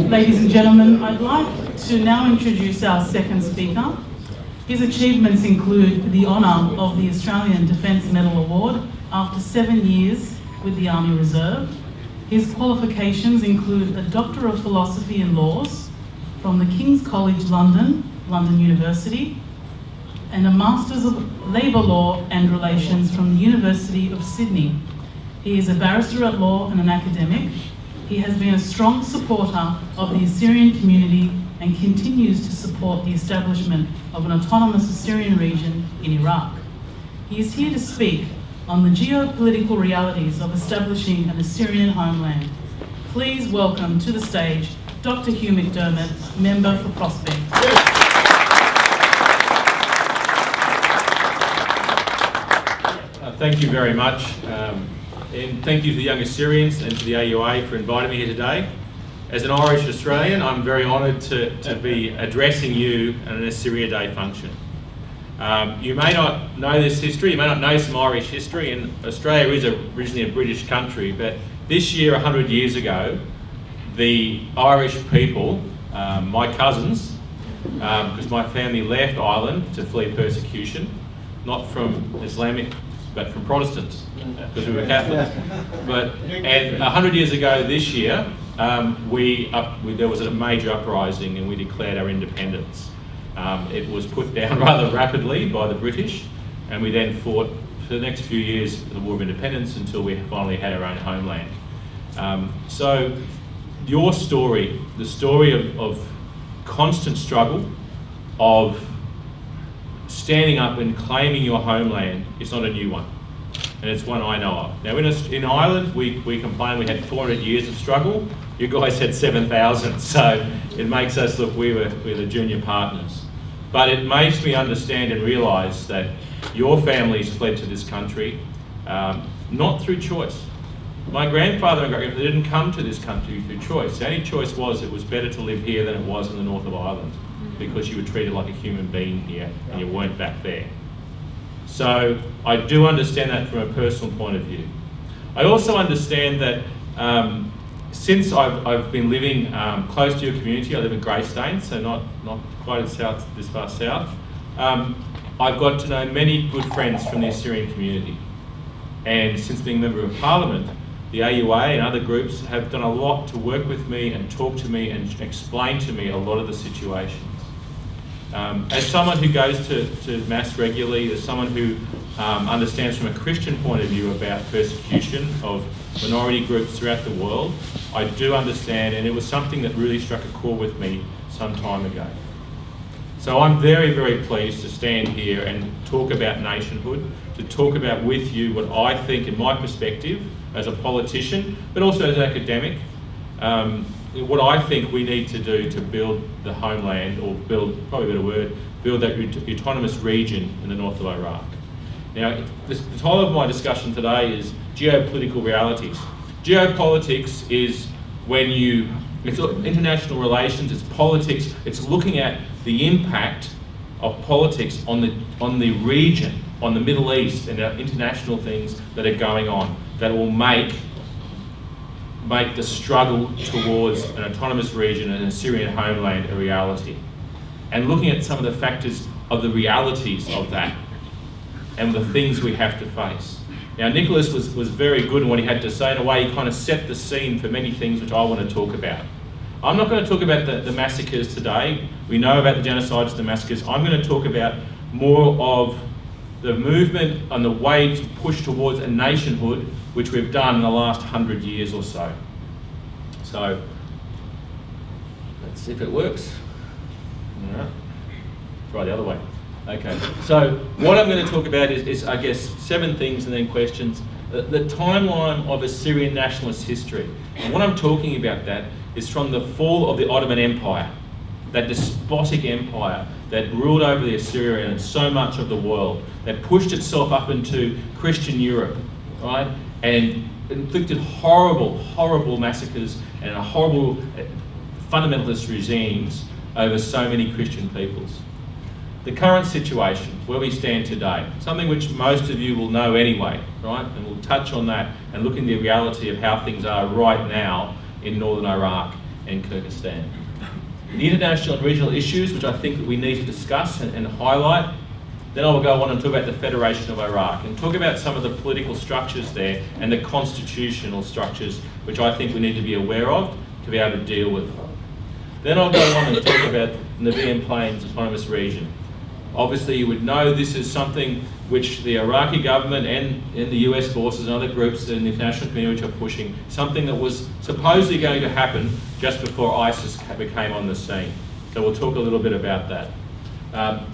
Ladies and gentlemen, I'd like to now introduce our second speaker. His achievements include the honour of the Australian Defence Medal Award after 7 years with the Army Reserve. His qualifications include a Doctor of Philosophy in Laws from the King's College London, London University, and a Masters of Labour Law and Relations from the University of Sydney. He is a barrister at law and an academic. He has been a strong supporter of the Assyrian community and continues to support the establishment of an autonomous Assyrian region in Iraq. He is here to speak on the geopolitical realities of establishing an Assyrian homeland. Please welcome to the stage Dr. Hugh McDermott, Member for Prospect. Thank you very much. And thank you to the Young Assyrians and to the AUA for inviting me here today. As an Irish Australian, I'm very honoured to be addressing you at an Assyria Day function. You may not know this history, you may not know some Irish history, and Australia is originally a British country, but this year, 100 years ago, the Irish people, my cousins, because my family left Ireland to flee persecution, not from Islamic, but from Protestants, because we were Catholic. And 100 years ago this year, there was a major uprising and we declared our independence. It was put down rather rapidly by the British, and we then fought for the next few years the War of Independence until we finally had our own homeland. So your story, the story of constant struggle, of standing up and claiming your homeland, is not a new one, and it's one I know of. Now in Ireland, we complain we had 400 years of struggle. You guys had 7,000, so it makes us look we're the junior partners. But it makes me understand and realise that your families fled to this country not through choice. My grandfather and great-grandfather didn't come to this country through choice. The only choice was it was better to live here than it was in the north of Ireland, because you were treated like a human being here and you weren't back there. So I do understand that from a personal point of view. I also understand that since I've been living close to your community, I live in Greystone, so not quite as south, this far south, I've got to know many good friends from the Assyrian community. And since being a Member of Parliament, the AUA and other groups have done a lot to work with me and talk to me and explain to me a lot of the situations. As someone who goes to Mass regularly, as someone who understands from a Christian point of view about persecution of minority groups throughout the world, I do understand, and it was something that really struck a chord with me some time ago. So I'm very, very pleased to stand here and talk about nationhood, to talk about with you what I think, in my perspective, as a politician, but also as an academic, what I think we need to do to build the homeland, or build, probably a better word, build that autonomous region in the north of Iraq. Now, the title of my discussion today is Geopolitical Realities. Geopolitics is when it's international relations, it's politics, it's looking at the impact of politics on the region, on the Middle East, and international things that are going on that will make the struggle towards an autonomous region and an Assyrian homeland a reality. And looking at some of the factors of the realities of that and the things we have to face. Now, Nicholas was very good in what he had to say. In a way, he kind of set the scene for many things which I want to talk about. I'm not going to talk about the massacres today. We know about the genocides and the massacres. I'm going to talk about more of the movement and the way to push towards a nationhood, which we've done in the last 100 years or so. So, let's see if it works. All right. Try the other way. Okay, so what I'm going to talk about is I guess 7 things and then questions. The timeline of Assyrian nationalist history. And what I'm talking about that is from the fall of the Ottoman Empire, that despotic empire that ruled over the Assyria and so much of the world, that pushed itself up into Christian Europe, right? And inflicted horrible, horrible massacres and horrible fundamentalist regimes over so many Christian peoples. the current situation, where we stand today, something which most of you will know anyway, right? And we'll touch on that and look into the reality of how things are right now in northern Iraq and Kyrgyzstan. The international and regional issues, which I think that we need to discuss and highlight. Then I will go on and talk about the Federation of Iraq and talk about some of the political structures there and the constitutional structures, which I think we need to be aware of to be able to deal with. Then I'll go on and talk about the Nevian Plains Autonomous Region. Obviously, you would know this is something which the Iraqi government and the US forces and other groups in the international community are pushing, something that was supposedly going to happen just before ISIS came on the scene. So we'll talk a little bit about that.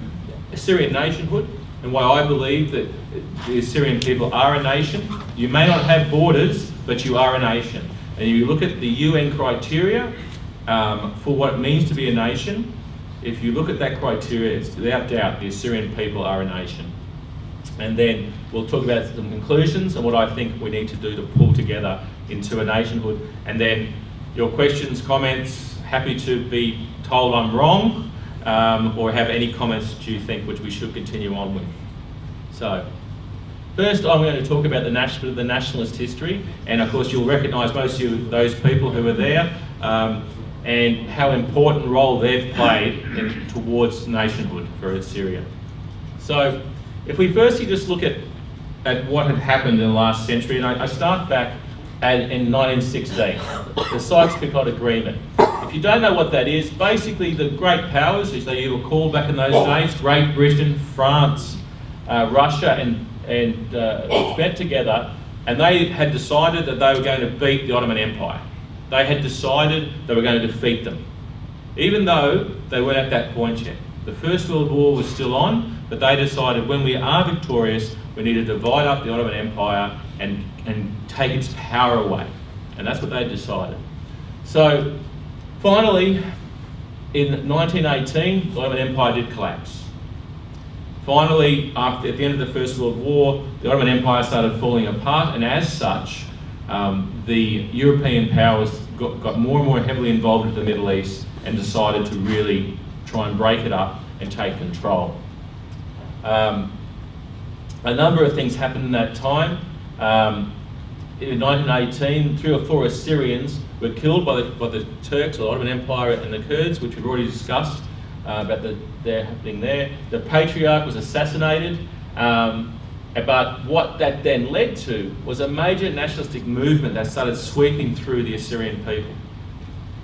Assyrian nationhood, and why I believe that the Assyrian people are a nation. You may not have borders, but you are a nation. And you look at the UN criteria for what it means to be a nation. If you look at that criteria, it's without doubt the Assyrian people are a nation. And then we'll talk about some conclusions and what I think we need to do to pull together into a nationhood. And then your questions, comments, happy to be told I'm wrong, or have any comments that you think which we should continue on with. So, first I'm going to talk about the nationalist history, and of course you'll recognise most of those people who are there, and how important role they've played towards nationhood for Assyria. So, if we firstly just look at what had happened in the last century, and I start back in 1916, the Sykes-Picot Agreement. If you don't know what that is, basically the great powers, as they were called back in those days, Great Britain, France, Russia, and met together, and they had decided that they were going to beat the Ottoman Empire. They had decided they were going to defeat them, even though they weren't at that point yet. The First World War was still on, but they decided when we are victorious, we need to divide up the Ottoman Empire and take its power away. And that's what they decided. So finally, in 1918, the Ottoman Empire did collapse. Finally, at the end of the First World War, the Ottoman Empire started falling apart, and as such, the European powers got more and more heavily involved in the Middle East and decided to really try and break it up and take control. A number of things happened in that time. In 1918, 3 or 4 Assyrians were killed by the Turks, the Ottoman Empire, and the Kurds, which we've already discussed about their happening there. The Patriarch was assassinated, but what that then led to was a major nationalistic movement that started sweeping through the Assyrian people.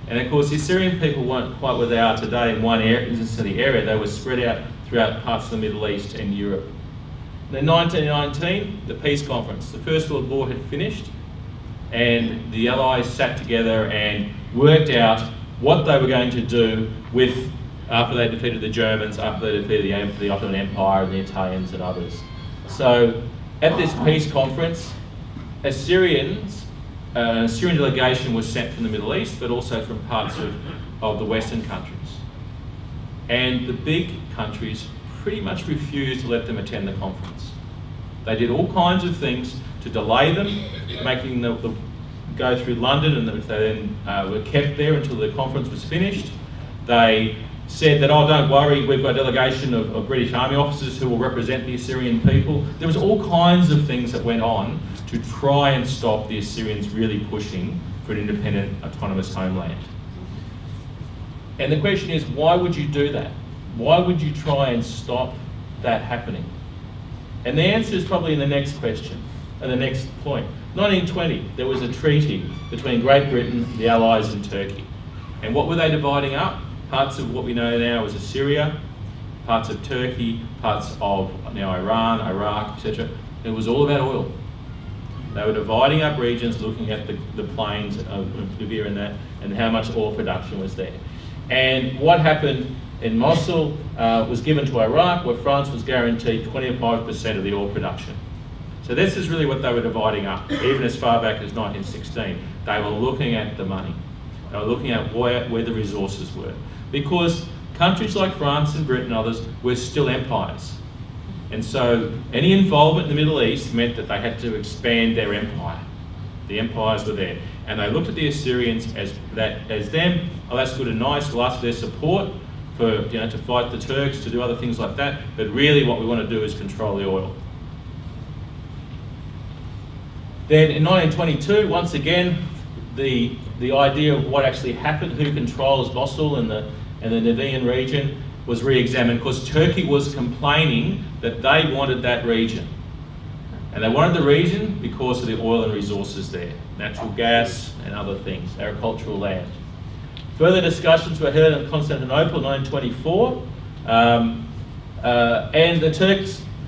And of course, the Assyrian people weren't quite where they are today in one area, they were spread out throughout parts of the Middle East and Europe. And in 1919, the peace conference, the First World War had finished, and the Allies sat together and worked out what they were going to do after they defeated the Germans, after they defeated the Ottoman Empire and the Italians and others. So at this peace conference, an Assyrian delegation was sent from the Middle East, but also from parts of the Western countries. And the big countries pretty much refused to let them attend the conference. They did all kinds of things to delay them, making them go through London, and they then were kept there until the conference was finished. They said that, oh, don't worry, we've got a delegation of British Army officers who will represent the Assyrian people. There was all kinds of things that went on to try and stop the Assyrians really pushing for an independent, autonomous homeland. And the question is, why would you do that? Why would you try and stop that happening? And the answer is probably in the next question, and the next point. 1920, there was a treaty between Great Britain, the Allies, and Turkey. And what were they dividing up? Parts of what we know now as Assyria, parts of Turkey, parts of now Iran, Iraq, etc. It was all about oil. They were dividing up regions, looking at the plains of Libya and that, and how much oil production was there. And what happened in Mosul was given to Iraq, where France was guaranteed 25% of the oil production. So this is really what they were dividing up, even as far back as 1916. They were looking at the money. They were looking at where the resources were. Because countries like France and Britain and others were still empires. And so any involvement in the Middle East meant that they had to expand their empire. The empires were there. And they looked at the Assyrians as them, oh, that's good and nice, we'll ask for their support, for, to fight the Turks, to do other things like that, but really what we want to do is control the oil. Then in 1922, once again, the idea of what actually happened, who controls Mosul and the Nevian region, was re-examined because Turkey was complaining that they wanted that region. And they wanted the region because of the oil and resources there, natural gas and other things, agricultural land. Further discussions were held in Constantinople in 1924, and the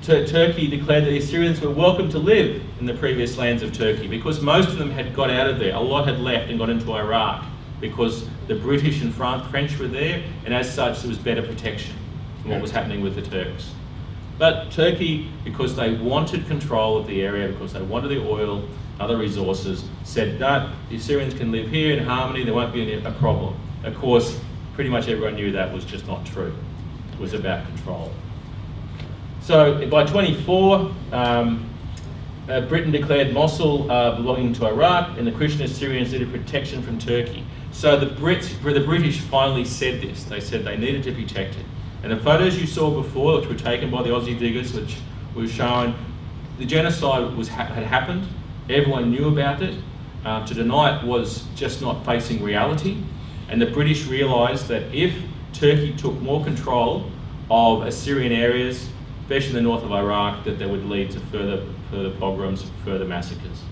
Turkey declared that the Assyrians were welcome to live in the previous lands of Turkey because most of them had got out of there. A lot had left and got into Iraq because the British and French were there, and as such there was better protection from what was happening with the Turks. But Turkey, because they wanted control of the area, because they wanted the oil, other resources, said, no, the Assyrians can live here in harmony, there won't be a problem. Of course, pretty much everyone knew that was just not true. It was about control. So by 24, Britain declared Mosul belonging to Iraq, and the Christian Assyrians needed protection from Turkey. So the British finally said this. They said they needed to protect it. And the photos you saw before, which were taken by the Aussie diggers, which was showing the genocide had happened. Everyone knew about it. To deny it was just not facing reality. And the British realised that if Turkey took more control of Assyrian areas, especially in the north of Iraq, that would lead to further pogroms, further massacres.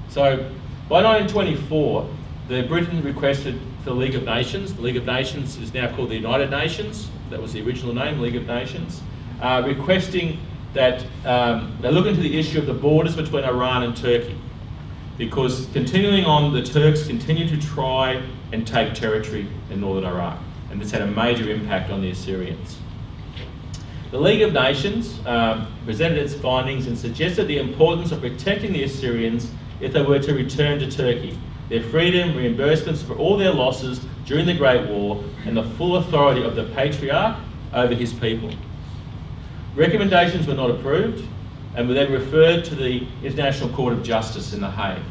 So by 1924, Britain requested for the League of Nations. The League of Nations is now called the United Nations. That was the original name, League of Nations, requesting that they look into the issue of the borders between Iran and Turkey, because continuing on, the Turks continue to try and take territory in northern Iraq, and this had a major impact on the Assyrians. The League of Nations presented its findings and suggested the importance of protecting the Assyrians if they were to return to Turkey, their freedom, reimbursements for all their losses during the Great War, and the full authority of the Patriarch over his people. Recommendations were not approved and were then referred to the International Court of Justice in The Hague.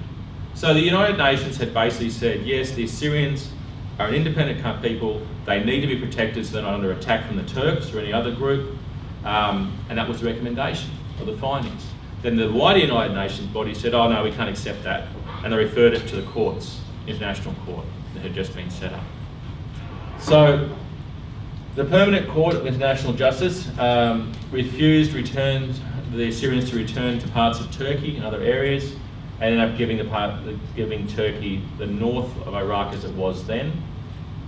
So the United Nations had basically said, yes, the Assyrians are an independent people, they need to be protected so they're not under attack from the Turks or any other group, and that was the recommendation of the findings. Then the wider United Nations body said, oh no, we can't accept that, and they referred it to the courts, International Court, that had just been set up. So the Permanent Court of International Justice refused the Assyrians to return to parts of Turkey and other areas, and ended up giving Turkey the north of Iraq as it was then,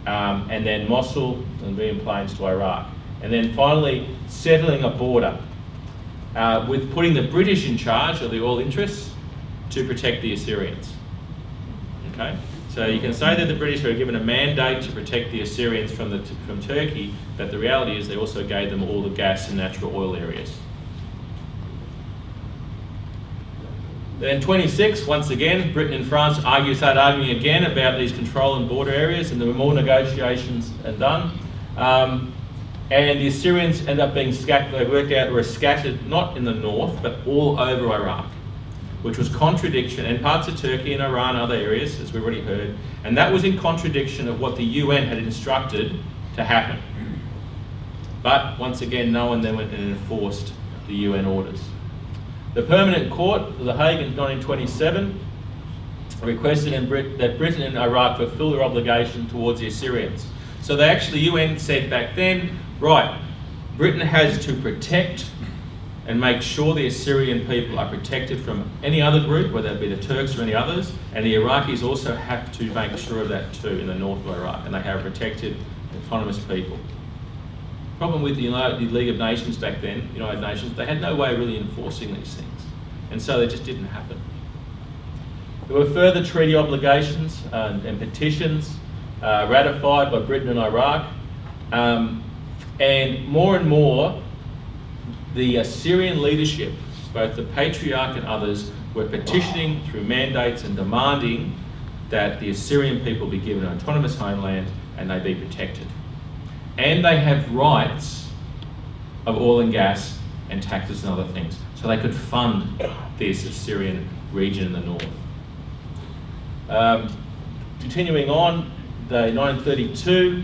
and then Mosul and Libyan Plains to Iraq. And then finally settling a border with putting the British in charge of the oil interests to protect the Assyrians. Okay? So you can say that the British were given a mandate to protect the Assyrians from Turkey, but the reality is they also gave them all the gas and natural oil areas. Then 26, once again, Britain and France started arguing again about these control and border areas, and there were more negotiations done. And the Assyrians ended up being scattered, they worked out, were scattered not in the north, but all over Iraq, which was contradiction, and parts of Turkey and Iran and other areas, as we've already heard, and that was in contradiction of what the UN had instructed to happen. But once again, no one then went and enforced the UN orders. The Permanent Court of The Hague in 1927 requested that Britain and Iraq fulfill their obligation towards the Assyrians. So they actually, UN said back then, right, Britain has to protect and make sure the Assyrian people are protected from any other group, whether it be the Turks or any others, and the Iraqis also have to make sure of that too in the north of Iraq, and they have protected autonomous people. Problem with the League of Nations back then, United Nations, they had no way of really enforcing these things, and so they just didn't happen. There were further treaty obligations and petitions ratified by Britain and Iraq, and more the Assyrian leadership, both the Patriarch and others, were petitioning through mandates and demanding that the Assyrian people be given an autonomous homeland and they be protected. And they have rights of oil and gas and taxes and other things, so they could fund this Assyrian region in the north. Continuing on, in 1932,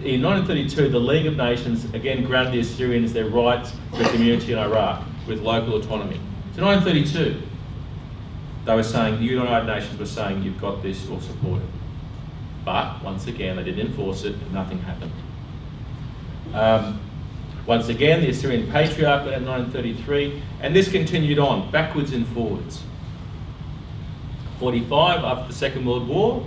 in 1932, the League of Nations again granted the Assyrians their rights to a community in Iraq with local autonomy. So 1932, they were saying, the United Nations were saying, you've got this or support it. But once again, they didn't enforce it, and nothing happened. Once again, the Assyrian Patriarch went in 1933, and this continued on, backwards and forwards. 45, after the Second World War,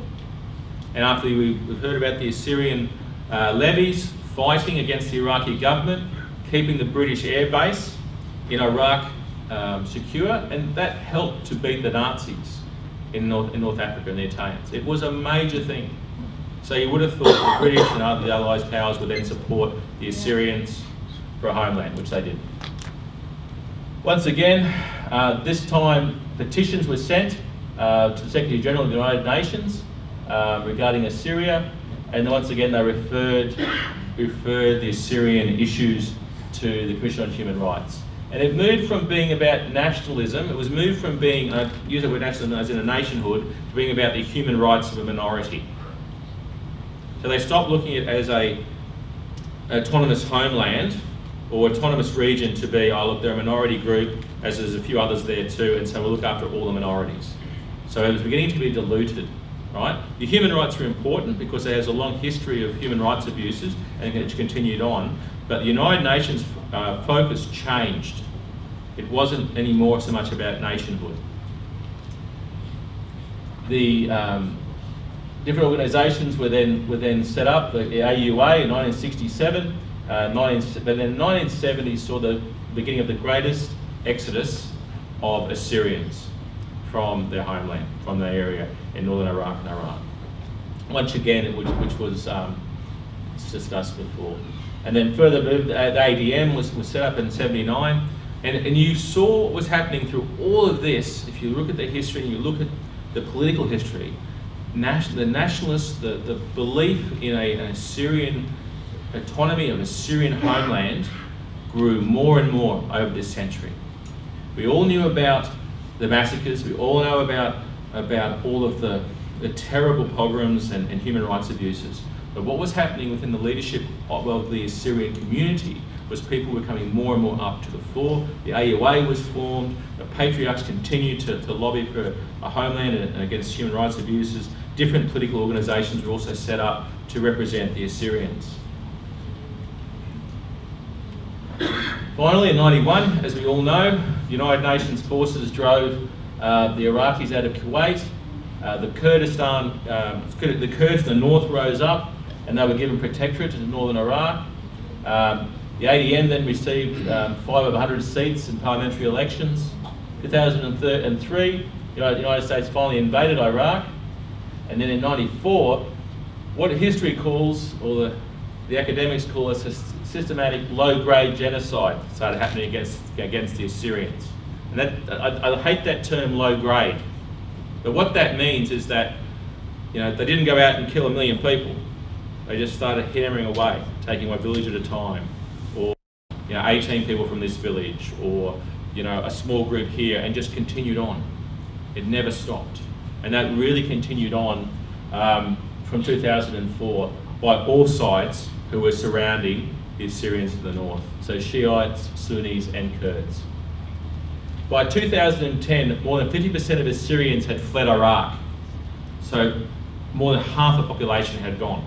and after we've heard about the Assyrian levies fighting against the Iraqi government, keeping the British air base in Iraq secure, and that helped to beat the Nazis in North Africa and the Italians. It was a major thing. So you would have thought the British and the Allied powers would then support the Assyrians for a homeland, which they did. Once again, this time petitions were sent to the Secretary General of the United Nations regarding Assyria, and once again they referred the Assyrian issues to the Commission on Human Rights. And it moved from being about nationalism, it was moved from being, I use the word nationalism as in a nationhood, to being about the human rights of a minority. So they stopped looking at it as an autonomous homeland or autonomous region to be, oh look, they're a minority group, as there's a few others there too, and so we'll look after all the minorities. So it was beginning to be diluted, right? The human rights are important because it has a long history of human rights abuses and it's continued on, but the United Nations focus changed. It wasn't anymore so much about nationhood. The different organisations were then set up. The AUA in 1967, but then 1970 saw the beginning of the greatest exodus of Assyrians from their homeland, from their area in northern Iraq and Iran. Once again, which was discussed before. And then further, the ADM was set up in 79, and you saw what was happening through all of this. If you look at the history and you look at the political history, the nationalists, the belief in an Assyrian autonomy of Assyrian homeland grew more and more over this century. We all knew about the massacres, we all know about all of the terrible pogroms and human rights abuses. But what was happening within the leadership of the Assyrian community was people were coming more and more up to the fore. The AUA was formed, the patriarchs continued to lobby for a homeland and against human rights abuses. Different political organisations were also set up to represent the Assyrians. Finally, in 91, as we all know, the United Nations forces drove the Iraqis out of Kuwait. The Kurds in the north rose up and they were given protectorate in northern Iraq. The ADM then received 5 of 100 seats in parliamentary elections. 2003, the United States finally invaded Iraq. And then in 94, what history calls, or the academics call, a systematic low-grade genocide started happening against the Assyrians. And I hate that term low-grade. But what that means is that, they didn't go out and kill 1 million people. They just started hammering away, taking one village at a time, or 18 people from this village, or a small group here, and just continued on. It never stopped, and that really continued on from 2004 by all sides who were surrounding the Assyrians to the north. So Shiites, Sunnis, and Kurds. By 2010, more than 50% of Assyrians had fled Iraq. So more than half the population had gone.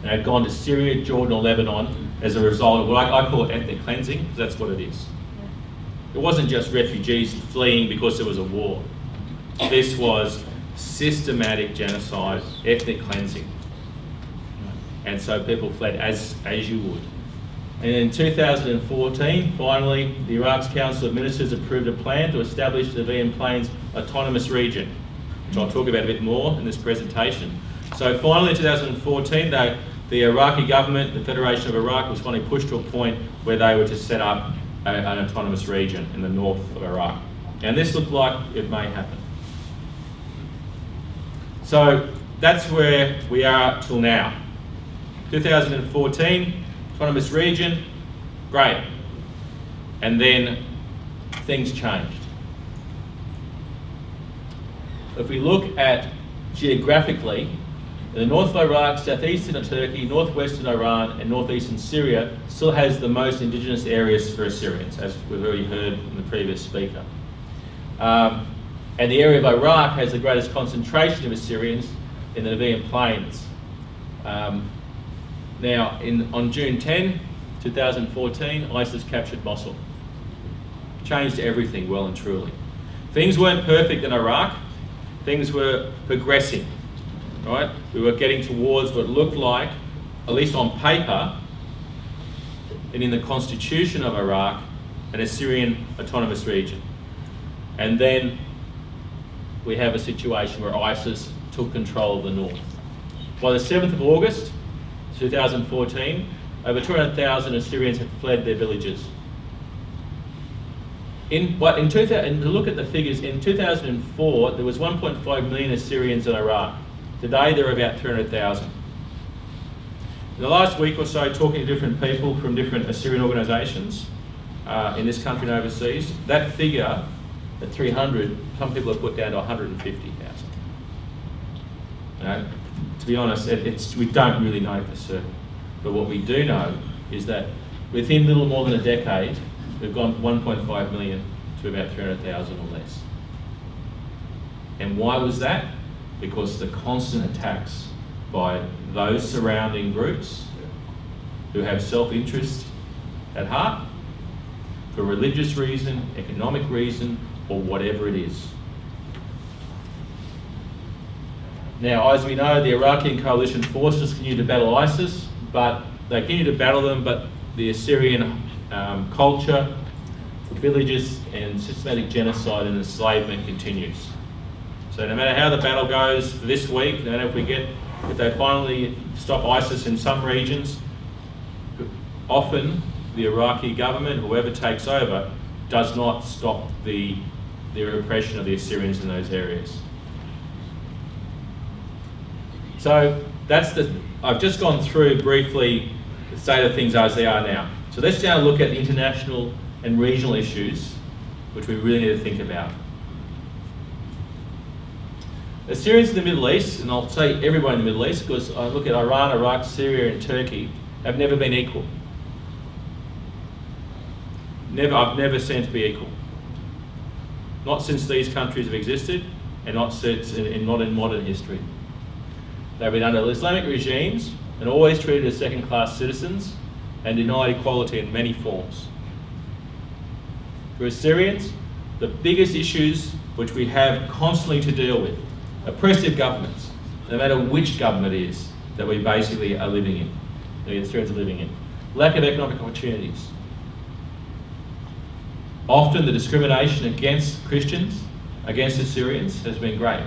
And had gone to Syria, Jordan, or Lebanon as a result of what I call ethnic cleansing, because that's what it is. It wasn't just refugees fleeing because there was a war. This was systematic genocide, ethnic cleansing. And so people fled as you would. And in 2014, finally, the Iraq's Council of Ministers approved a plan to establish the Nevian Plains Autonomous Region, which I'll talk about a bit more in this presentation. So finally, in 2014, the Iraqi government, the Federation of Iraq, was finally pushed to a point where they were to set up an autonomous region in the north of Iraq. And this looked like it may happen. So that's where we are till now. 2014, autonomous region, great. And then things changed. If we look at geographically, In the north of Iraq, southeastern Turkey, northwestern Iran, and northeastern Syria still has the most indigenous areas for Assyrians, as we've already heard from the previous speaker. And the area of Iraq has the greatest concentration of Assyrians in the Nevian Plains. Now, on June 10, 2014, ISIS captured Mosul. Changed everything well and truly. Things weren't perfect in Iraq. Things were progressing, right? We were getting towards what looked like, at least on paper, and in the constitution of Iraq, an Assyrian autonomous region. And then we have a situation where ISIS took control of the north. By the 7th of August, 2014, over 200,000 Assyrians had fled their villages. And to look at the figures, in 2004, there was 1.5 million Assyrians in Iraq. Today, there are about 300,000. In the last week or so, talking to different people from different Assyrian organisations in this country and overseas, that figure at 300, some people have put down to 150,000. To be honest, we don't really know for certain. But what we do know is that within little more than a decade, we've gone 1.5 million to about 300,000 or less. And why was that? Because the constant attacks by those surrounding groups who have self-interest at heart, for religious reason, economic reason, or whatever it is. Now, as we know, the Iraqi and coalition forces continue to battle ISIS, but they continue to battle them, but the Assyrian culture, villages, and systematic genocide and enslavement continues. So no matter how the battle goes this week, no matter if they finally stop ISIS in some regions, often the Iraqi government, whoever takes over, does not stop the repression of the Assyrians in those areas. So I've just gone through briefly the state of things as they are now. So let's now look at the international and regional issues which we really need to think about. Assyrians in the Middle East, and I'll say everyone in the Middle East, because I look at Iran, Iraq, Syria and Turkey, have never been equal. I've never seen it to be equal. Not since these countries have existed, and not in modern history. They've been under Islamic regimes and always treated as second-class citizens and denied equality in many forms. For Assyrians, the biggest issues which we have constantly to deal with, oppressive governments, no matter which government it is that we basically are living in, the Assyrians are living in. Lack of economic opportunities. Often the discrimination against Christians, against Assyrians, has been great.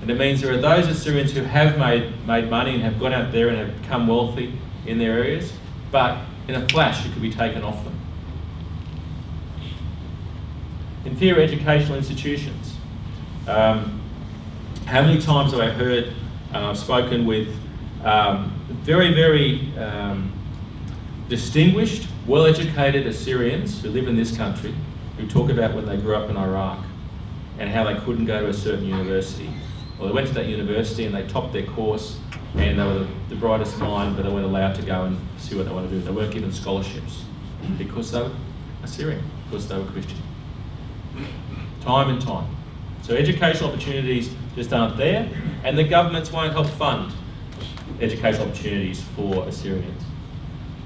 And it means there are those Assyrians who have made money and have gone out there and have become wealthy in their areas, but in a flash it could be taken off them. Inferior educational institutions. How many times have I heard, spoken with very, very distinguished, well-educated Assyrians who live in this country, who talk about when they grew up in Iraq and how they couldn't go to a certain university. Well, they went to that university and they topped their course and they were the brightest mind, but they weren't allowed to go and see what they want to do. They weren't given scholarships because they were Assyrian, because they were Christian. Time and time. So educational opportunities just aren't there, and the governments won't help fund educational opportunities for Assyrians.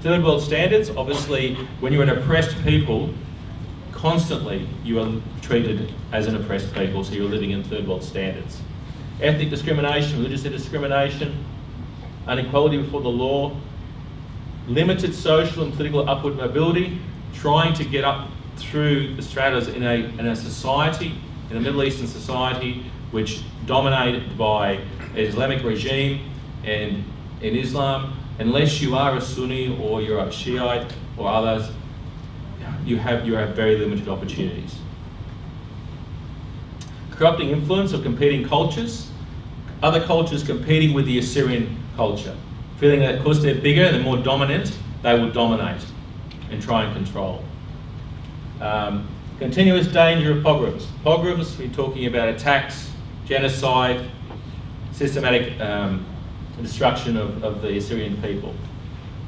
Third world standards, obviously, when you're an oppressed people, constantly you are treated as an oppressed people, so you're living in third world standards. Ethnic discrimination, religious discrimination, inequality before the law, limited social and political upward mobility, trying to get up through the stratas in a society, in a Middle Eastern society, which dominated by an Islamic regime, and in Islam, unless you are a Sunni or you're a Shiite or others, you have very limited opportunities. Corrupting influence of competing cultures, other cultures competing with the Assyrian culture, feeling that because they're bigger and they're more dominant, they will dominate and try and control. Continuous danger of pogroms. Pogroms, we're talking about attacks, genocide, systematic the destruction of the Assyrian people.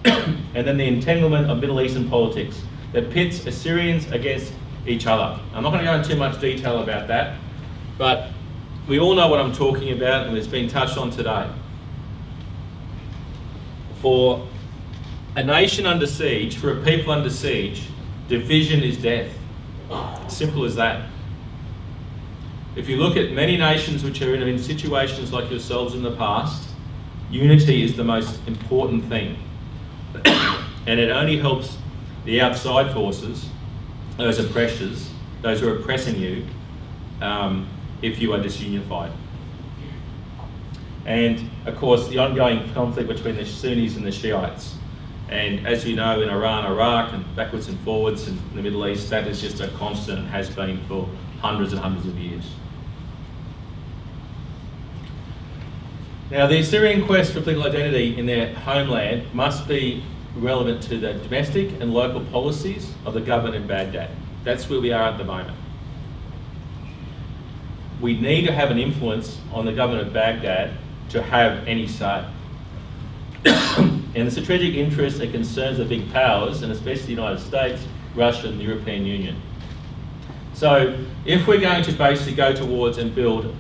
And then the entanglement of Middle Eastern politics that pits Assyrians against each other. I'm not going to go into too much detail about that, but we all know what I'm talking about, and it's been touched on today. For a nation under siege, for a people under siege, division is death. Simple as that. If you look at many nations which are in situations like yourselves in the past, unity is the most important thing. And it only helps the outside forces, those oppressors, those who are oppressing you, if you are disunified. And of course, the ongoing conflict between the Sunnis and the Shiites. And as we know, in Iran, Iraq, and backwards and forwards in the Middle East, that is just a constant and has been for hundreds and hundreds of years. Now, the Assyrian quest for political identity in their homeland must be relevant to the domestic and local policies of the government in Baghdad. That's where we are at the moment. We need to have an influence on the government of Baghdad to have any say. And the strategic interests and concerns of big powers, and especially the United States, Russia and the European Union. So if we're going to basically go towards and build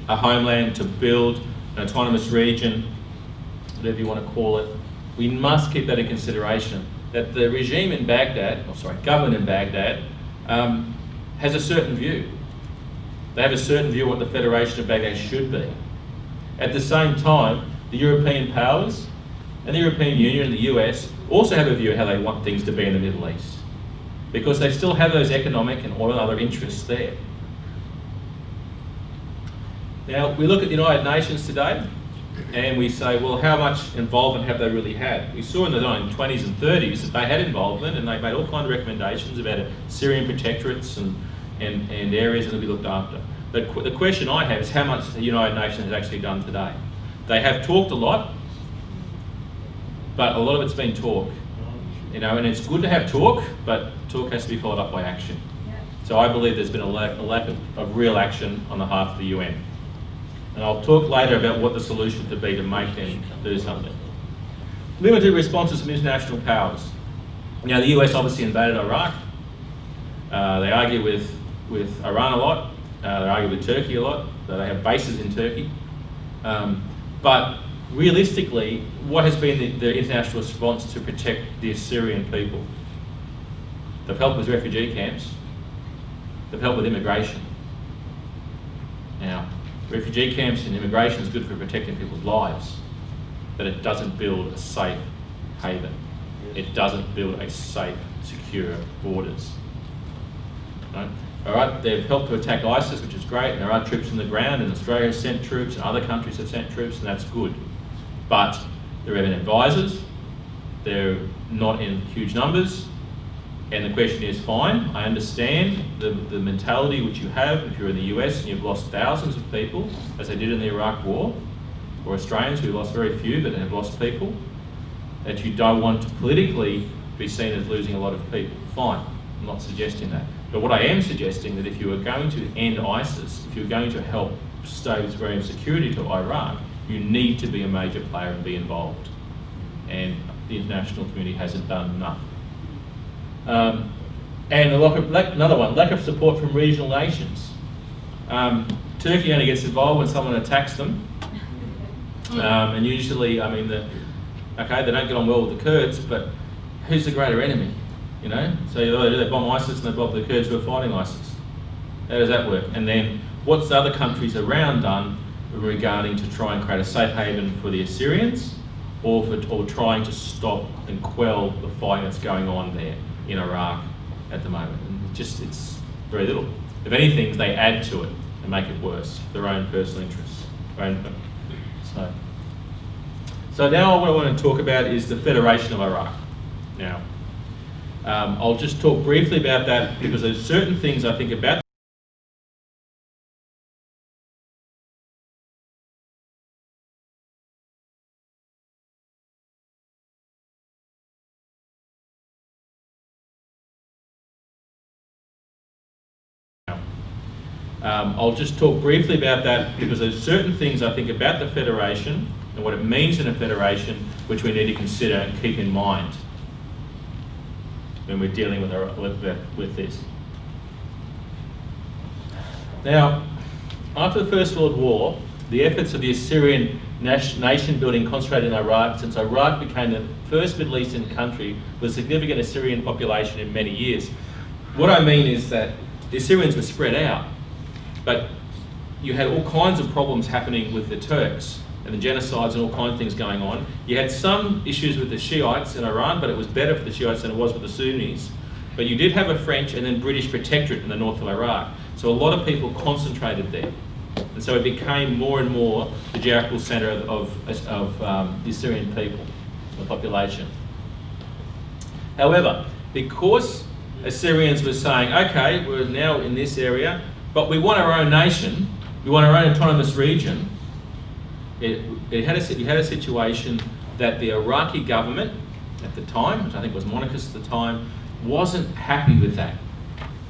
a homeland, to build an autonomous region, whatever you want to call it, we must keep that in consideration, that the regime in Baghdad, government in Baghdad, has a certain view. They have a certain view of what the Federation of Baghdad should be. At the same time, the European powers and the European Union and the US also have a view of how they want things to be in the Middle East, because they still have those economic and oil and other interests there. Now, we look at the United Nations today and we say, well, how much involvement have they really had? We saw in the 1920s and 30s that they had involvement, and they made all kinds of recommendations about Syrian protectorates and areas that will be looked after. The question I have is how much the United Nations has actually done today. They have talked a lot, but a lot of it's been talk. And it's good to have talk, but talk has to be followed up by action. So I believe there's been a lack of real action on behalf of the UN. And I'll talk later about what the solution could be to make them do something. Limited responses from international powers. Now, the US obviously invaded Iraq. They argue with Iran a lot. They argue with Turkey a lot. They have bases in Turkey. But realistically, what has been the international response to protect the Assyrian people? They've helped with refugee camps. They've helped with immigration. Now, refugee camps and immigration is good for protecting people's lives, but it doesn't build a safe haven. It doesn't build a safe, secure borders. Right? All right, they've helped to attack ISIS, which is great, and there are troops on the ground, and Australia has sent troops, and other countries have sent troops, and that's good. But they're having advisors, they're not in huge numbers, and the question is, fine, I understand the mentality which you have if you're in the US and you've lost thousands of people, as they did in the Iraq War, or Australians who lost very few but have lost people, that you don't want to politically be seen as losing a lot of people. Fine, I'm not suggesting that. But what I am suggesting that if you are going to end ISIS, if you're going to help states bring security to Iraq, you need to be a major player and be involved. And the international community hasn't done enough. And another one, lack of support from regional nations. Turkey only gets involved when someone attacks them. And usually, they don't get on well with the Kurds, but who's the greater enemy? So they bomb ISIS and they bomb the Kurds who are fighting ISIS. How does that work? And then what's the other countries around done regarding to try and create a safe haven for the Assyrians, or trying to stop and quell the fighting that's going on there in Iraq at the moment? And it's very little. If anything, they add to it and make it worse for their own personal interests. So now what I want to talk about is the Federation of Iraq. Now, I'll just talk briefly about that because there's certain things I think about I'll just talk briefly about that because there's certain things I think about the Federation and what it means in a federation, which we need to consider and keep in mind when we're dealing with this. Now, after the First World War, the efforts of the Assyrian nation building concentrated in Iraq, since Iraq became the first Middle Eastern country with a significant Assyrian population in many years. What I mean is that the Assyrians were spread out, but you had all kinds of problems happening with the Turks and the genocides and all kinds of things going on. You had some issues with the Shiites in Iran, but it was better for the Shiites than it was with the Sunnis. But you did have a French and then British protectorate in the north of Iraq. So a lot of people concentrated there. And so it became more and more the geographical centre of the Assyrian people, the population. However, because Assyrians were saying, okay, we're now in this area, but we want our own nation, we want our own autonomous region, you had a situation that the Iraqi government at the time, which I think was monarchist at the time, wasn't happy with that.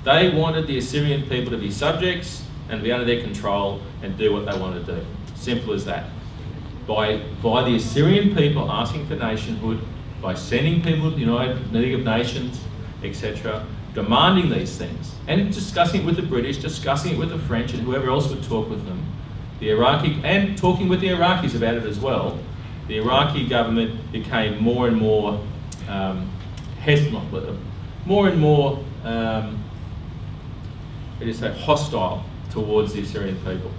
They wanted the Assyrian people to be subjects and be under their control and do what they wanted to do. Simple as that. By the Assyrian people asking for nationhood, by sending people to the United League of Nations, etc., demanding these things, and discussing it with the British, discussing it with the French and whoever else would talk with them, and talking with the Iraqis about it as well, the Iraqi government became more and more hostile towards the Assyrian people.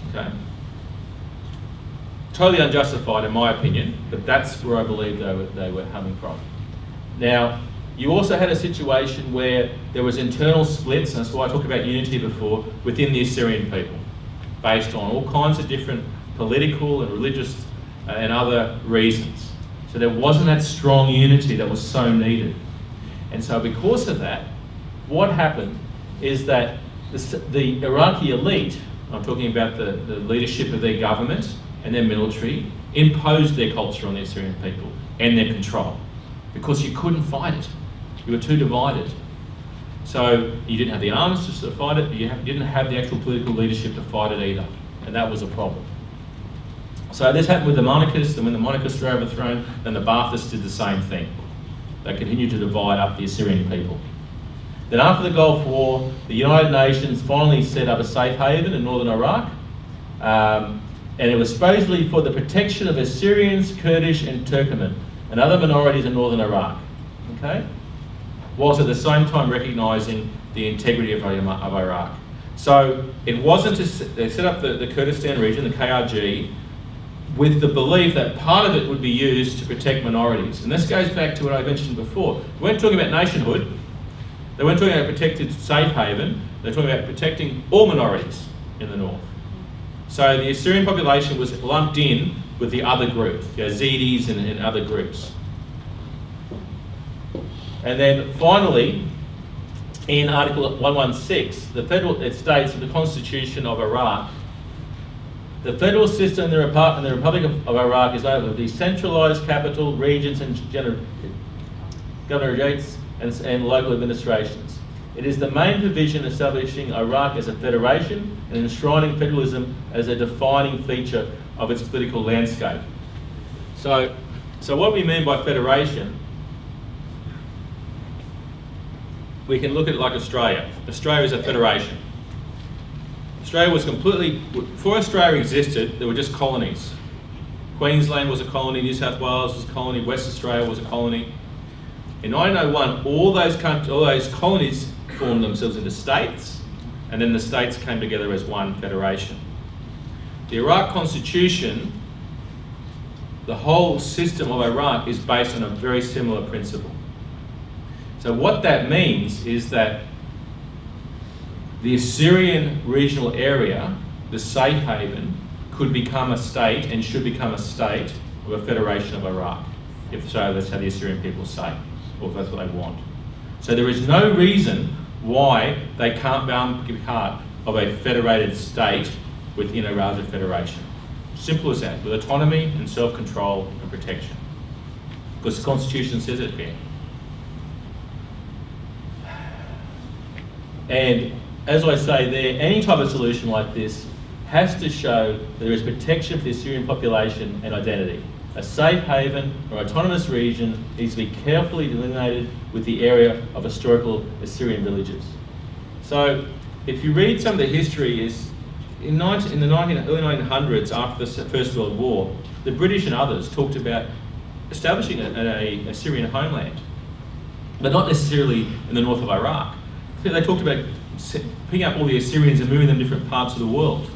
Okay, totally unjustified in my opinion, but that's where I believe they were coming from. Now, you also had a situation where there was internal splits, and that's why I talked about unity before, within the Assyrian people, based on all kinds of different political and religious and other reasons. So there wasn't that strong unity that was so needed. And so because of that, what happened is that the Iraqi elite, I'm talking about the leadership of their government and their military, imposed their culture on the Assyrian people and their control, because you couldn't fight it. You were too divided. So you didn't have the arms to fight it, you didn't have the actual political leadership to fight it either, and that was a problem. So this happened with the monarchists, and when the monarchists were overthrown, then the Baathists did the same thing. They continued to divide up the Assyrian people. Then after the Gulf War, the United Nations finally set up a safe haven in northern Iraq, and it was supposedly for the protection of Assyrians, Kurdish and Turkmen and other minorities in northern Iraq, okay? Whilst at the same time recognising the integrity of Iraq. So it wasn't they set up the Kurdistan region, the KRG, with the belief that part of it would be used to protect minorities. And this goes back to what I mentioned before. We weren't talking about nationhood. They weren't talking about protected safe haven. They're talking about protecting all minorities in the north. So the Assyrian population was lumped in with the other groups, Yazidis and other groups. And then finally, in Article 116, it states in the Constitution of Iraq, the federal system in the Republic of Iraq is made of decentralised capital, regions and governorates and local administrations. It is the main provision establishing Iraq as a federation and enshrining federalism as a defining feature of its political landscape. So what we mean by federation, we can look at it like Australia. Australia is a federation. Australia was before Australia existed, there were just colonies. Queensland was a colony, New South Wales was a colony, West Australia was a colony. In 1901, all those colonies formed themselves into states, and then the states came together as one federation. The Iraq Constitution, the whole system of Iraq is based on a very similar principle. So what that means is that the Assyrian regional area, the safe haven, could become a state and should become a state of a federation of Iraq. If so, that's how the Assyrian people say, or if that's what they want. So there is no reason why they can't be part of a federated state within a larger federation. Simple as that, with autonomy and self-control and protection. Because the Constitution says it can. And as I say there, any type of solution like this has to show that there is protection for the Assyrian population and identity. A safe haven or autonomous region needs to be carefully delineated with the area of historical Assyrian villages. So if you read some of the history, in the early 1900s, after the First World War, the British and others talked about establishing an Assyrian homeland, but not necessarily in the north of Iraq. They talked about picking up all the Assyrians and moving them to different parts of the world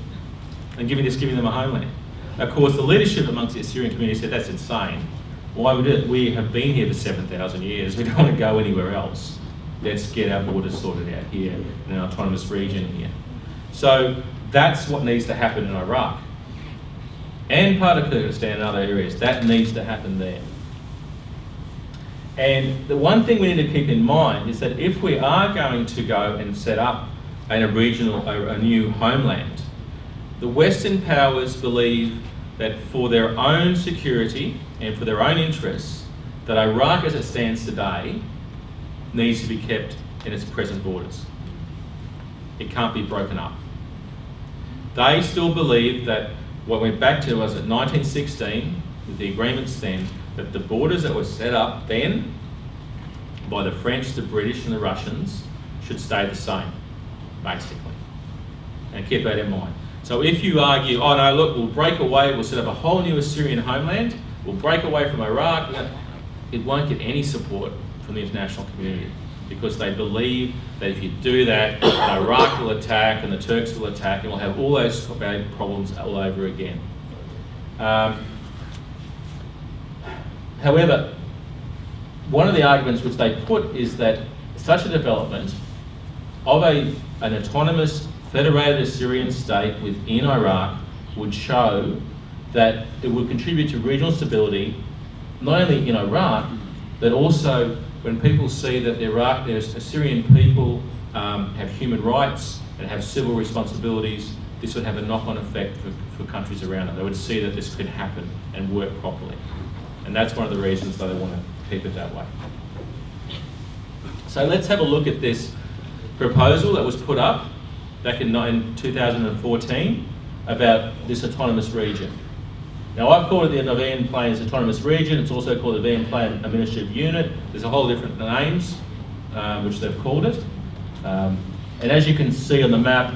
and giving them a homeland. Of course, the leadership amongst the Assyrian community said, that's insane. Why would it? We have been here for 7,000 years. We don't want to go anywhere else. Let's get our borders sorted out here in an autonomous region here. So that's what needs to happen in Iraq. And part of Kurdistan and other areas. That needs to happen there. And the one thing we need to keep in mind is that if we are going to go and set up a new homeland, the Western powers believe that for their own security and for their own interests, that Iraq as it stands today needs to be kept in its present borders. It can't be broken up. They still believe that what went back to was at 1916, with the agreements then, that the borders that were set up then by the French, the British and the Russians should stay the same, basically. And keep that in mind. So if you argue, oh no, look, we'll break away, we'll set up a whole new Assyrian homeland, we'll break away from Iraq, it won't get any support from the international community, because they believe that if you do that, Iraq will attack and the Turks will attack and we'll have all those problems all over again. However, one of the arguments which they put is that such a development of an autonomous federated Assyrian state within Iraq would show that it would contribute to regional stability, not only in Iraq, but also when people see that there's Assyrian people have human rights and have civil responsibilities, this would have a knock-on effect for countries around it. They would see that this could happen and work properly. And that's one of the reasons that they want to keep it that way. So let's have a look at this proposal that was put up back in 2014 about this autonomous region. Now I've called it the Nevian Plains Autonomous Region. It's also called the Nevian Plain Administrative Unit. There's a whole different names which they've called it. And as you can see on the map,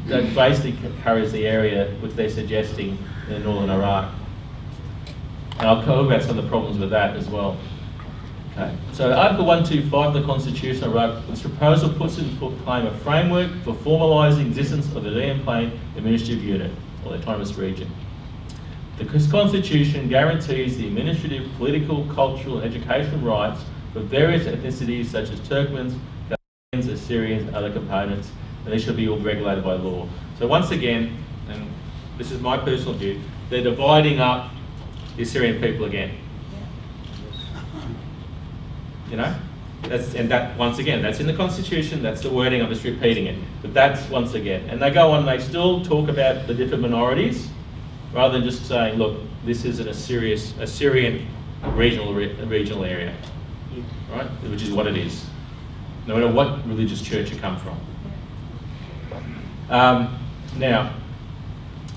that basically covers the area which they're suggesting in northern Iraq. And I'll talk about some of the problems with that as well. Okay. So Article 125 of the Constitution of Iraq, this proposal puts into claim a framework for formalising the existence of the Nevian Plain Administrative Unit, or the autonomous region. The Constitution guarantees the administrative, political, cultural and educational rights for various ethnicities such as Turkmens, Chaldeans, Assyrians and other components, and they should be all regulated by law. So once again, and this is my personal view, they're dividing up the Assyrian people again. You know, once again, that's in the Constitution, that's the wording, I'm just repeating it. But that's once again. And they go on, they still talk about the different minorities, rather than just saying, look, this is an Assyrian regional area, right? Which is what it is, no matter what religious church you come from. Now,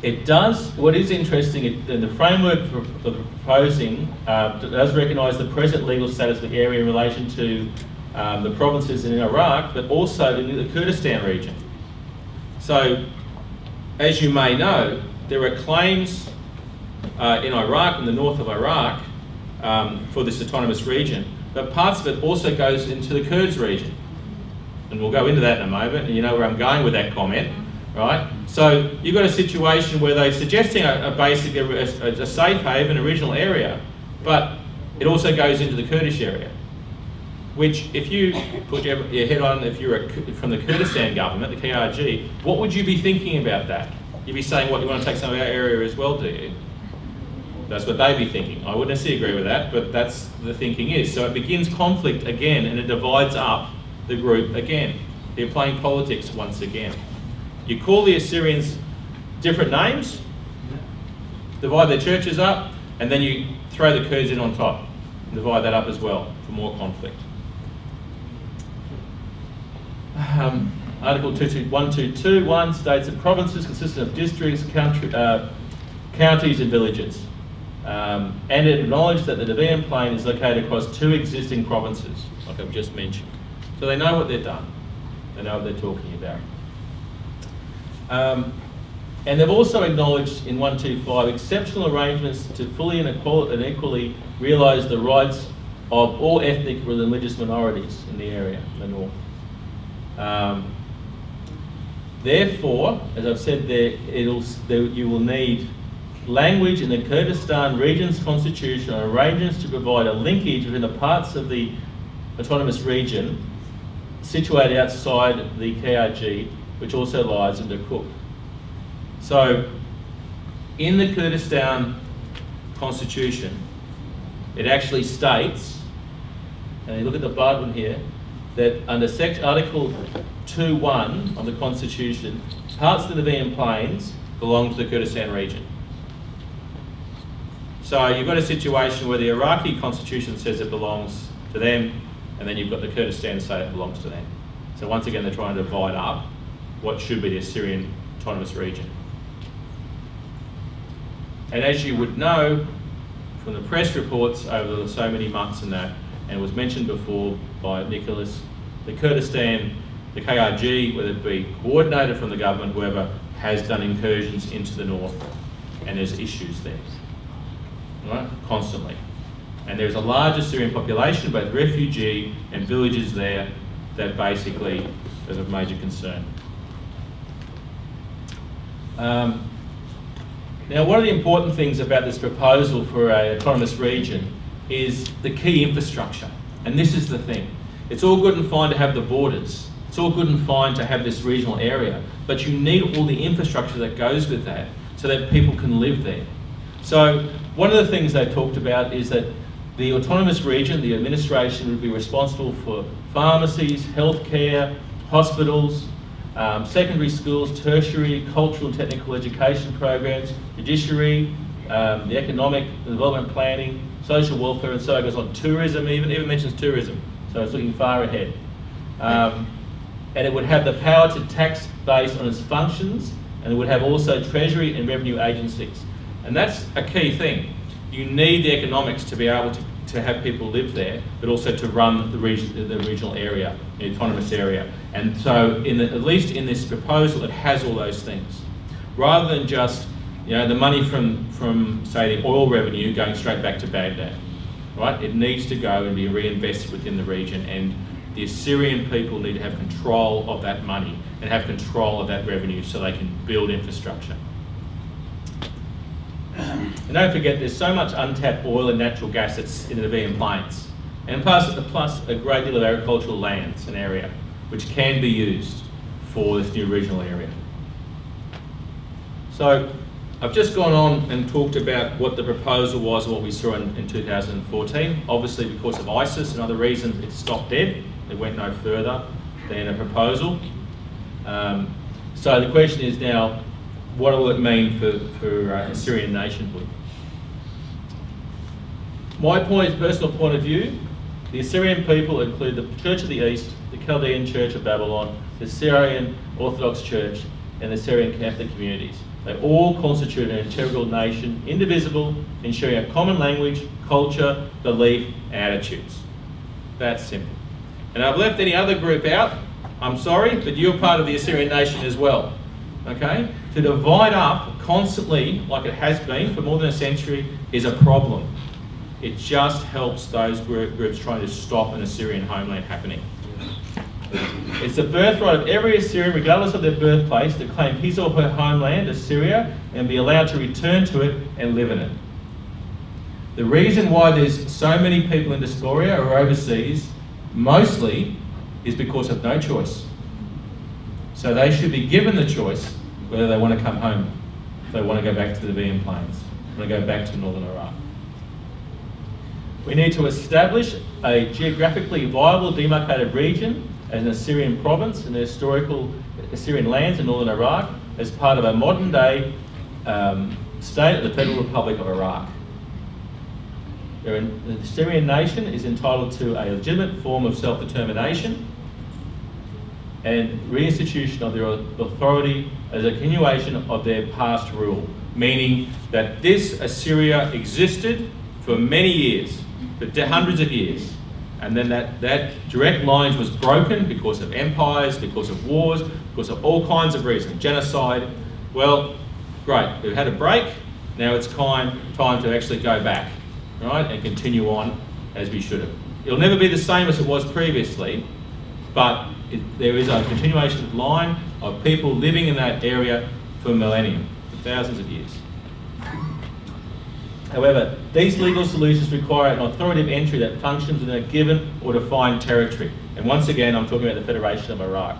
it does, what is interesting, in the framework for the proposing does recognise the present legal status of the area in relation to the provinces in Iraq, but also in the Kurdistan region. So, as you may know, there are claims in Iraq, in the north of Iraq, for this autonomous region, but parts of it also goes into the Kurds region. And we'll go into that in a moment, and you know where I'm going with that comment. Right? So you've got a situation where they're suggesting a safe haven, a regional area, but it also goes into the Kurdish area. Which, if you put your head on, if you're from the Kurdistan government, the KRG, what would you be thinking about that? You'd be saying, what, you want to take some of our area as well, do you? That's what they'd be thinking. I wouldn't necessarily agree with that, but that's the thinking is. So it begins conflict again, and it divides up the group again. They're playing politics once again. You call the Assyrians different names, divide their churches up, and then you throw the Kurds in on top and divide that up as well for more conflict. Article 1221 states that provinces consist of districts, counties and villages. And it acknowledged that the Nevian Plain is located across 2 existing provinces, like I've just mentioned. So they know what they've done. They know what they're talking about. And they've also acknowledged in 125 exceptional arrangements to fully and equally realise the rights of all ethnic and religious minorities in the area, in the north. Therefore, as I've said there, you will need language in the Kurdistan region's constitution on arrangements to provide a linkage between the parts of the autonomous region situated outside the KRG, which also lies in Kirkuk. So, in the Kurdistan constitution, it actually states, and you look at the button here, that under Article 2.1 of the constitution, parts of the Nevian Plains belong to the Kurdistan region. So you've got a situation where the Iraqi constitution says it belongs to them, and then you've got the Kurdistan say it belongs to them. So once again, they're trying to divide up what should be the Assyrian autonomous region. And as you would know from the press reports over so many months and that, and it was mentioned before by Nicholas, the Kurdistan, the KRG, whether it be coordinated from the government, whoever, has done incursions into the north, and there's issues there, right, constantly. And there's a large Assyrian population, both refugee and villages there, that basically is of major concern. Now, one of the important things about this proposal for an autonomous region is the key infrastructure. And this is the thing. It's all good and fine to have the borders. It's all good and fine to have this regional area, but you need all the infrastructure that goes with that so that people can live there. So one of the things they talked about is that the autonomous region, the administration, would be responsible for pharmacies, healthcare, hospitals, secondary schools, tertiary, cultural and technical education programs, judiciary, the economic development planning, social welfare, and so it goes on. Tourism, even mentions tourism, so it's looking far ahead. And it would have the power to tax based on its functions, and it would have also treasury and revenue agencies. And that's a key thing. You need the economics to be able to have people live there, but also to run the regional area, the autonomous area. And so, at least in this proposal, it has all those things. Rather than just, the money from say the oil revenue going straight back to Baghdad, right? It needs to go and be reinvested within the region, and the Assyrian people need to have control of that money and have control of that revenue so they can build infrastructure. And don't forget, there's so much untapped oil and natural gas that's in the Nevian Plains, and plus a great deal of agricultural lands and area which can be used for this new regional area. So I've just gone on and talked about what the proposal was and what we saw in 2014. Obviously, because of ISIS and other reasons, it stopped dead. It went no further than a proposal. So the question is now, what will it mean for Assyrian nationhood? My personal point of view, the Assyrian people include the Church of the East, the Chaldean Church of Babylon, the Assyrian Orthodox Church, and the Assyrian Catholic communities. They all constitute an integral nation, indivisible, in sharing a common language, culture, belief, and attitudes. That's simple. And I've left any other group out. I'm sorry, but you're part of the Assyrian nation as well. Okay? To divide up constantly, like it has been for more than a century, is a problem. It just helps those groups trying to stop an Assyrian homeland happening. It's the birthright of every Assyrian, regardless of their birthplace, to claim his or her homeland, Assyria, and be allowed to return to it and live in it. The reason why there's so many people in diaspora or overseas, mostly, is because of no choice. So they should be given the choice whether they want to come home, if they want to go back to the Nevian Plains, want to go back to northern Iraq. We need to establish a geographically viable demarcated region as an Assyrian province in the historical Assyrian lands in northern Iraq as part of a modern day state of the Federal Republic of Iraq. The Assyrian nation is entitled to a legitimate form of self-determination, and reinstitution of their authority as a continuation of their past rule, meaning that this Assyria existed for many years, for hundreds of years, and then that direct lineage was broken because of empires, because of wars, because of all kinds of reasons, genocide. Well, great, we've had a break, now it's time to actually go back, right, and continue on as we should have. It'll never be the same as it was previously, but there is a continuation line of people living in that area for millennia, for thousands of years. However, these legal solutions require an authoritative entry that functions within a given or defined territory. And once again, I'm talking about the Federation of Iraq.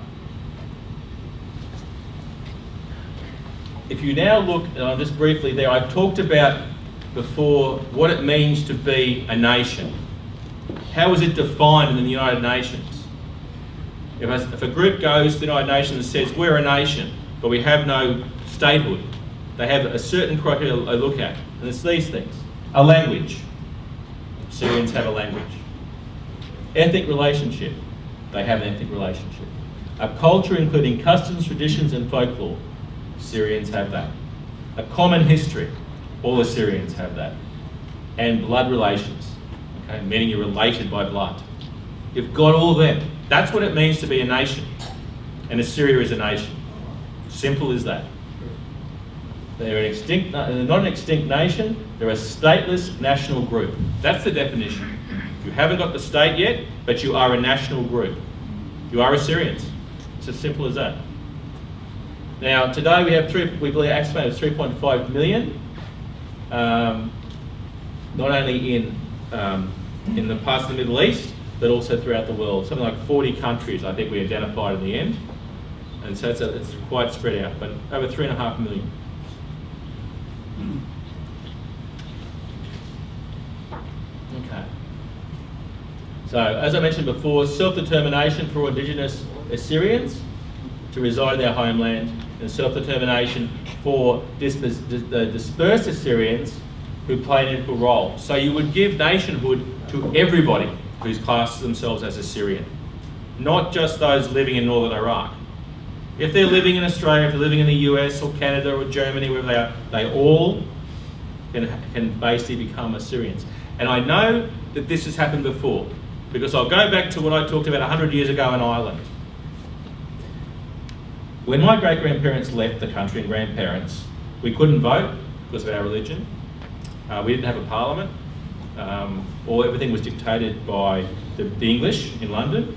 If you now look, just briefly there, I've talked about before what it means to be a nation. How is it defined in the United Nations? If a group goes to the United Nations and says, we're a nation, but we have no statehood, they have a certain criteria they look at, and it's these things. A language. Assyrians have a language. Ethnic relationship. They have an ethnic relationship. A culture including customs, traditions, and folklore. Assyrians have that. A common history. All Assyrians have that. And blood relations. Okay, meaning you're related by blood. You've got all of them. That's what it means to be a nation. And Assyria is a nation. Simple as that. They're not an extinct nation, they're a stateless national group. That's the definition. You haven't got the state yet, but you are a national group. You are Assyrians. It's as simple as that. Now, today we have we believe estimated 3.5 million, not only in the parts of the Middle East, but also throughout the world. Something like 40 countries I think we identified in the end. And so it's quite spread out, but over 3.5 million. Okay. So, as I mentioned before, self-determination for indigenous Assyrians to reside in their homeland, and self-determination for the dispersed Assyrians who play an equal role. So you would give nationhood to everybody who's classed themselves as Assyrian, not just those living in northern Iraq. If they're living in Australia, if they're living in the US or Canada or Germany, wherever they are, they all can basically become Assyrians. And I know that this has happened before, because I'll go back to what I talked about 100 years ago in Ireland. When my great-grandparents left the country, and grandparents, we couldn't vote because of our religion. We didn't have a parliament. Everything was dictated by the English in London.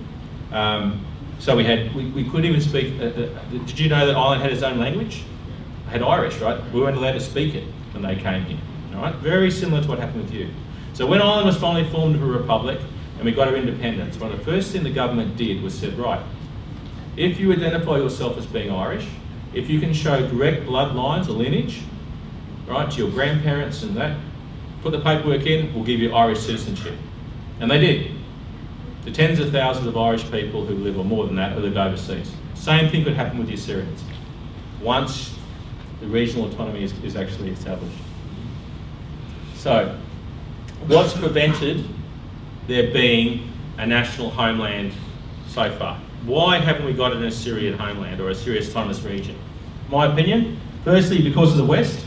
So we couldn't even speak. Did you know that Ireland had its own language? It had Irish, right? We weren't allowed to speak it when they came here. All right, very similar to what happened with you. So when Ireland was finally formed into a republic and we got our independence, one of the first thing the government did was said, right, if you identify yourself as being Irish, if you can show direct bloodlines or lineage, right, to your grandparents and that, put the paperwork in, we'll give you Irish citizenship. And they did. The tens of thousands of Irish people who live, or more than that, who live overseas. Same thing could happen with the Assyrians once the regional autonomy is actually established. So, what's prevented there being a national homeland so far? Why haven't we got an Assyrian homeland or Assyria's autonomous region? My opinion, firstly because of the West,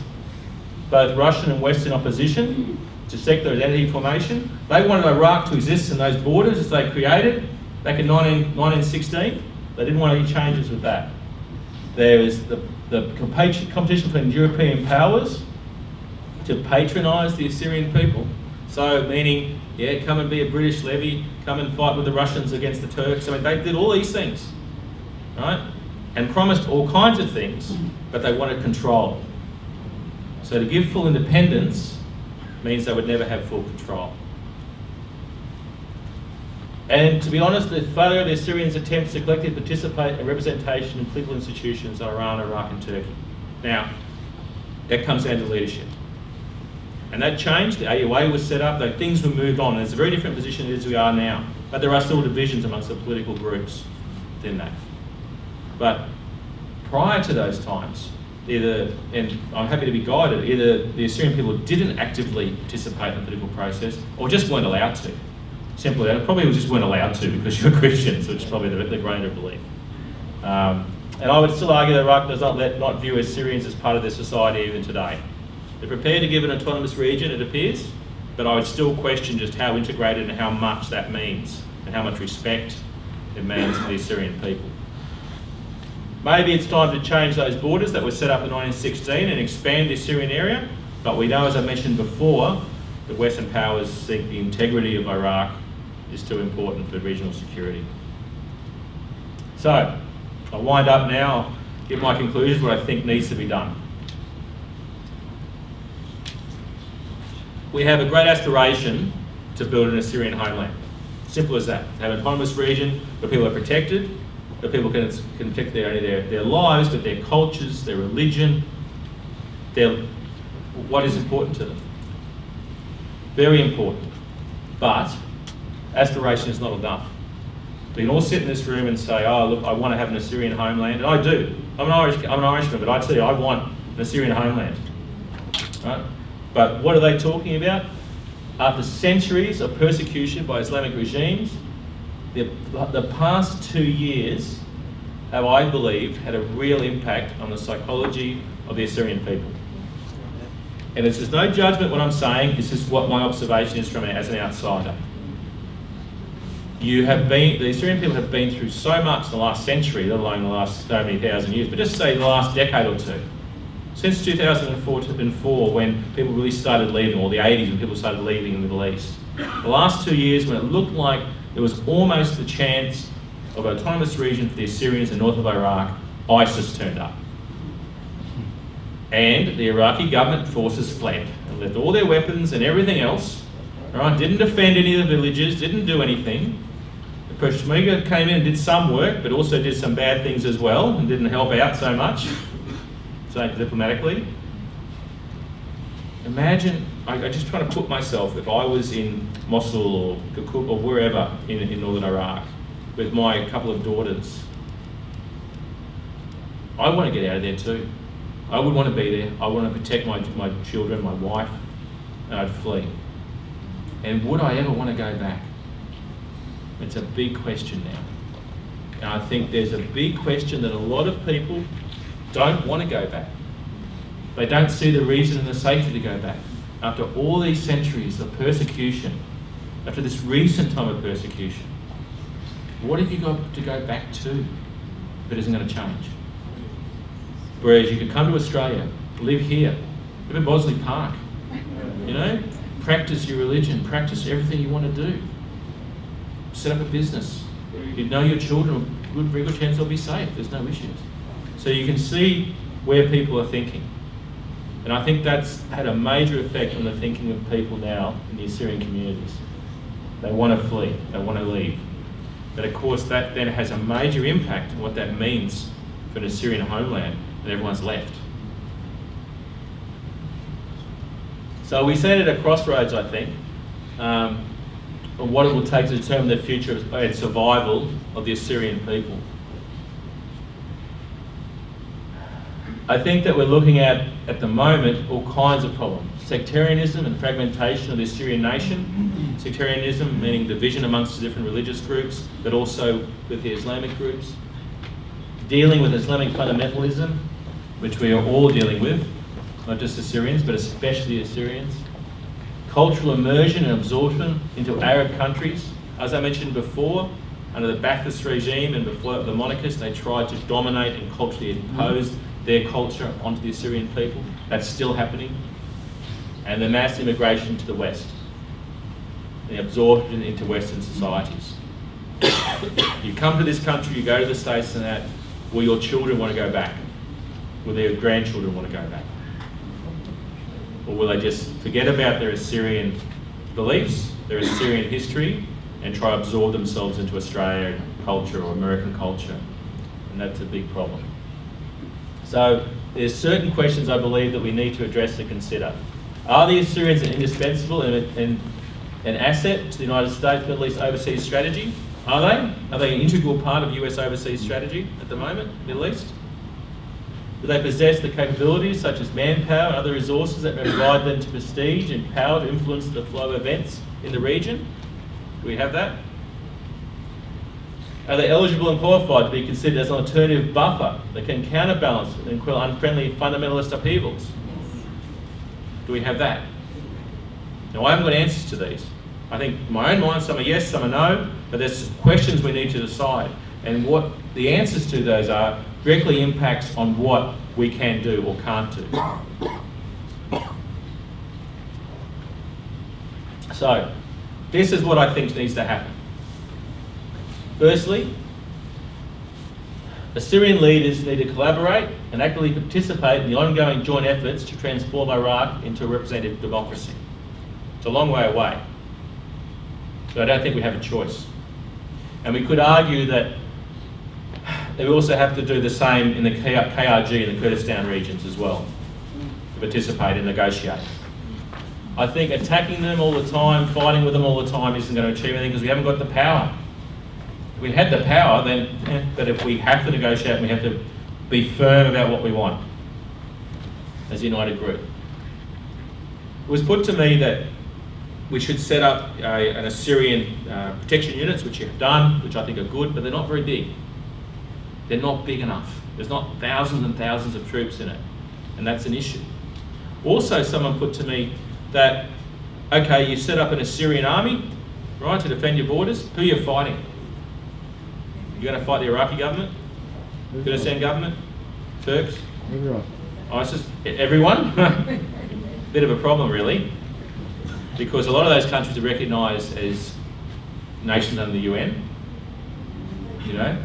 both Russian and Western opposition to secular identity formation. They wanted Iraq to exist in those borders as they created back in 1916. They didn't want any changes with that. There is the competition between European powers to patronise the Assyrian people. So meaning, yeah, come and be a British levy, come and fight with the Russians against the Turks. I mean, they did all these things, right? And promised all kinds of things, but they wanted control. So to give full independence means they would never have full control. And to be honest, the failure of the Assyrians' attempts to collectively participate in representation in political institutions in Iran, Iraq and Turkey. Now, that comes down to leadership. And that changed, the AUA was set up, things were moved on, and it's a very different position as we are now. But there are still divisions amongst the political groups within that. But prior to those times, and I'm happy to be guided, either the Assyrian people didn't actively participate in the political process, or just weren't allowed to. Simply, probably just weren't allowed to because you're Christians, which is probably the grain of belief. And I would still argue that Iraq does not view Assyrians as part of their society even today. They're prepared to give an autonomous region, it appears, but I would still question just how integrated and how much that means, and how much respect it means for the Assyrian people. Maybe it's time to change those borders that were set up in 1916 and expand the Assyrian area, but we know, as I mentioned before, that Western powers think the integrity of Iraq is too important for regional security. So, I'll wind up now, give my conclusions, what I think needs to be done. We have a great aspiration to build an Assyrian homeland. Simple as that. To have an autonomous region where people are protected, where people can protect their lives, but their cultures, their religion, what is important to them. Very important. But aspiration is not enough. We can all sit in this room and say, oh look, I want to have an Assyrian homeland, and I do. I'm an Irishman, but I tell you, I want an Assyrian homeland. Right? But what are they talking about? After centuries of persecution by Islamic regimes, the past 2 years have, I believe, had a real impact on the psychology of the Assyrian people. And this is no judgment what I'm saying, this is what my observation is as an outsider. The Assyrian people have been through so much in the last century, let alone the last so many thousand years, but just say the last decade or two. Since 2004, when people really started leaving, or the 80s when people started leaving the Middle East. The last 2 years when it looked like there was almost the chance of an autonomous region for the Assyrians in north of Iraq, ISIS turned up. And the Iraqi government forces fled and left all their weapons and everything else, right? Didn't defend any of the villages, didn't do anything. The Peshmerga came in and did some work, but also did some bad things as well and didn't help out so much. Diplomatically. Imagine, I just try to put myself, if I was in Mosul or Kirkuk or wherever in northern Iraq with my couple of daughters, I want to get out of there too. I would want to be there. I want to protect my children, my wife, and I'd flee. And would I ever want to go back? It's a big question now. And I think there's a big question that a lot of people don't want to go back. They don't see the reason and the safety to go back. After all these centuries of persecution, after this recent time of persecution, what have you got to go back to if it isn't going to change? Whereas you could come to Australia, live here, live in Bosley Park, practice your religion, practice everything you want to do, set up a business. You know your children, very good chance they'll be safe, there's no issues. So you can see where people are thinking. And I think that's had a major effect on the thinking of people now in the Assyrian communities. They want to flee, they want to leave. But of course that then has a major impact on what that means for an Assyrian homeland, and everyone's left. So we stand at a crossroads, I think, on what it will take to determine the future and survival of the Assyrian people. I think that we're looking at the moment, all kinds of problems. Sectarianism and fragmentation of the Assyrian nation. Sectarianism meaning division amongst the different religious groups, but also with the Islamic groups. Dealing with Islamic fundamentalism, which we are all dealing with, not just Assyrians, but especially Assyrians. Cultural immersion and absorption into Arab countries. As I mentioned before, under the Ba'athist regime and before the monarchists, they tried to dominate and culturally impose their culture onto the Assyrian people. That's still happening. And the mass immigration to the West, the absorption into Western societies. You come to this country, you go to the States and that, will your children want to go back? Will their grandchildren want to go back? Or will they just forget about their Assyrian beliefs, their Assyrian history, and try to absorb themselves into Australian culture or American culture? And that's a big problem. So there's certain questions I believe that we need to address and consider. Are the Assyrians an indispensable and an asset to the United States Middle East overseas strategy? Are they? Are they an integral part of US overseas strategy at the moment, Middle East? Do they possess the capabilities such as manpower and other resources that may provide them to prestige and power to influence the flow of events in the region? Do we have that? Are they eligible and qualified to be considered as an alternative buffer that can counterbalance and quell unfriendly fundamentalist upheavals? Do we have that? Now, I haven't got answers to these. I think in my own mind, some are yes, some are no, but there's questions we need to decide. And what the answers to those are directly impacts on what we can do or can't do. So, this is what I think needs to happen. Firstly, Assyrian leaders need to collaborate and actively participate in the ongoing joint efforts to transform Iraq into a representative democracy. It's a long way away, but I don't think we have a choice. And we could argue that they also have to do the same in the KRG and the Kurdistan regions as well, to participate and negotiate. I think attacking them all the time, fighting with them all the time isn't going to achieve anything because we haven't got the power. If we had the power, then, but if we have to negotiate, we have to be firm about what we want as a united group. It was put to me that we should set up an Assyrian protection units, which you've done, which I think are good, but they're not very big. They're not big enough. There's not thousands and thousands of troops in it, and that's an issue. Also, someone put to me that, okay, you set up an Assyrian army, right, to defend your borders. Who are you fighting? You're going to fight the Iraqi government? Kurdistan government? Turks? Everyone. ISIS? Everyone? Bit of a problem, really, because a lot of those countries are recognised as nations under the UN. You know,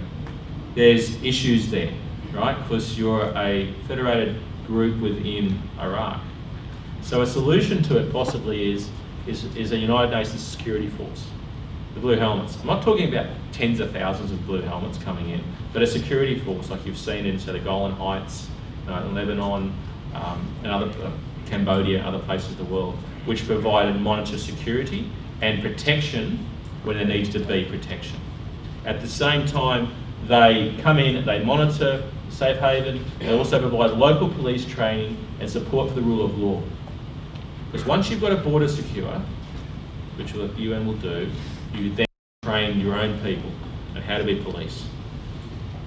there's issues there, right? Because you're a federated group within Iraq. So a solution to it possibly is a United Nations security force, the Blue Helmets. I'm not talking about tens of thousands of Blue Helmets coming in, but a security force like you've seen in, say, the Golan Heights, in Lebanon, and other Cambodia, other places of the world, which provide and monitor security and protection when there needs to be protection. At the same time, they come in, they monitor safe haven, they also provide local police training and support for the rule of law. Because once you've got a border secure, which the UN will do, you then train your own people on how to be police,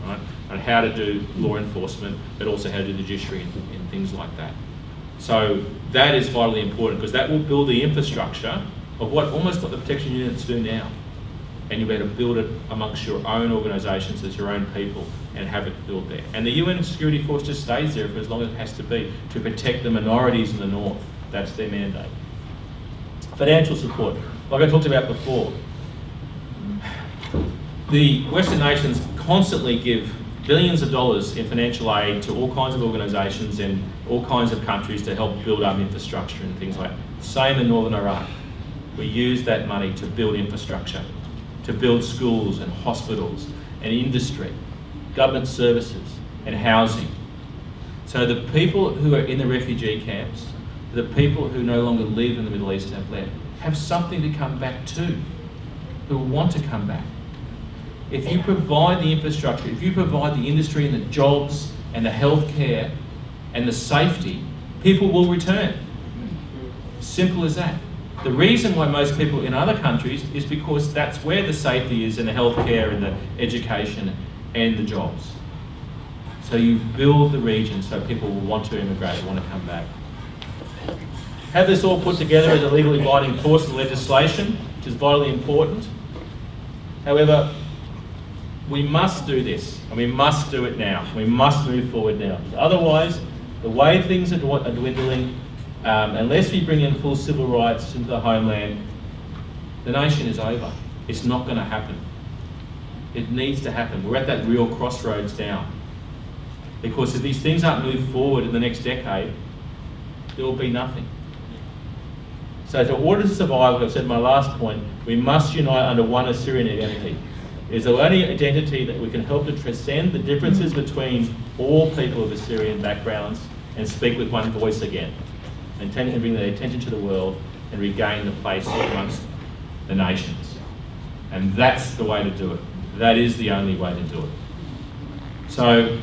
right? On how to do law enforcement, but also how to do the judiciary and things like that. So that is vitally important because that will build the infrastructure of almost what the protection units do now. And you'll be able to build it amongst your own organisations as your own people and have it built there. And the UN Security Force just stays there for as long as it has to be to protect the minorities in the north. That's their mandate. Financial support, like I talked about before. The Western nations constantly give billions of dollars in financial aid to all kinds of organisations and all kinds of countries to help build up infrastructure and things like that. Same in northern Iraq. We use that money to build infrastructure, to build schools and hospitals and industry, government services and housing. So the people who are in the refugee camps, the people who no longer live in the Middle East have something to come back to, who want to come back. If you provide the infrastructure, if you provide the industry and the jobs and the healthcare and the safety, people will return. Simple as that. The reason why most people in other countries is because that's where the safety is and the healthcare and the education and the jobs. So you build the region so people will want to immigrate, want to come back. Have this all put together as a legally binding force of legislation, which is vitally important. However, we must do this, and we must do it now. We must move forward now. Otherwise, the way things are dwindling, unless we bring in full civil rights into the homeland, the nation is over. It's not going to happen. It needs to happen. We're at that real crossroads now. Because if these things aren't moved forward in the next decade, there will be nothing. So in order to survive, like I've said in my last point, we must unite under one Assyrian identity. It is the only identity that we can help to transcend the differences between all people of Assyrian backgrounds and speak with one voice again, and bring their attention to the world and regain the place amongst the nations. And that's the way to do it. That is the only way to do it. So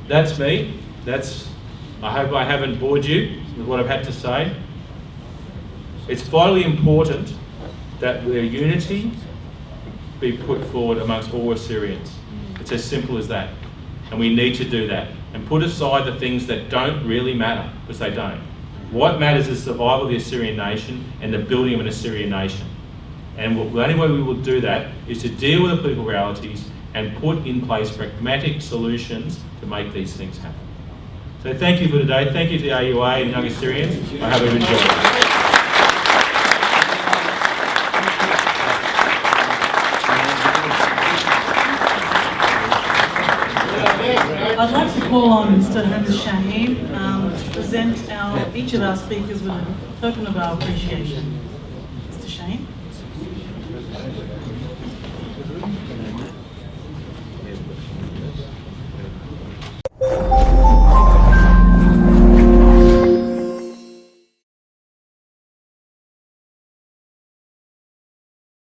that's me. I hope I haven't bored you with what I've had to say. It's vitally important that we're unity be put forward amongst all Assyrians. It's as simple as that. And we need to do that. And put aside the things that don't really matter, because they don't. What matters is the survival of the Assyrian nation and the building of an Assyrian nation. And the only way we will do that is to deal with the political realities and put in place pragmatic solutions to make these things happen. So thank you for today. Thank you to the AUA and Young Assyrians. I hope you've enjoyed it. I'd like to call on Mr. Shaheen to present each of our speakers with a token of our appreciation. Mr. Shaheen.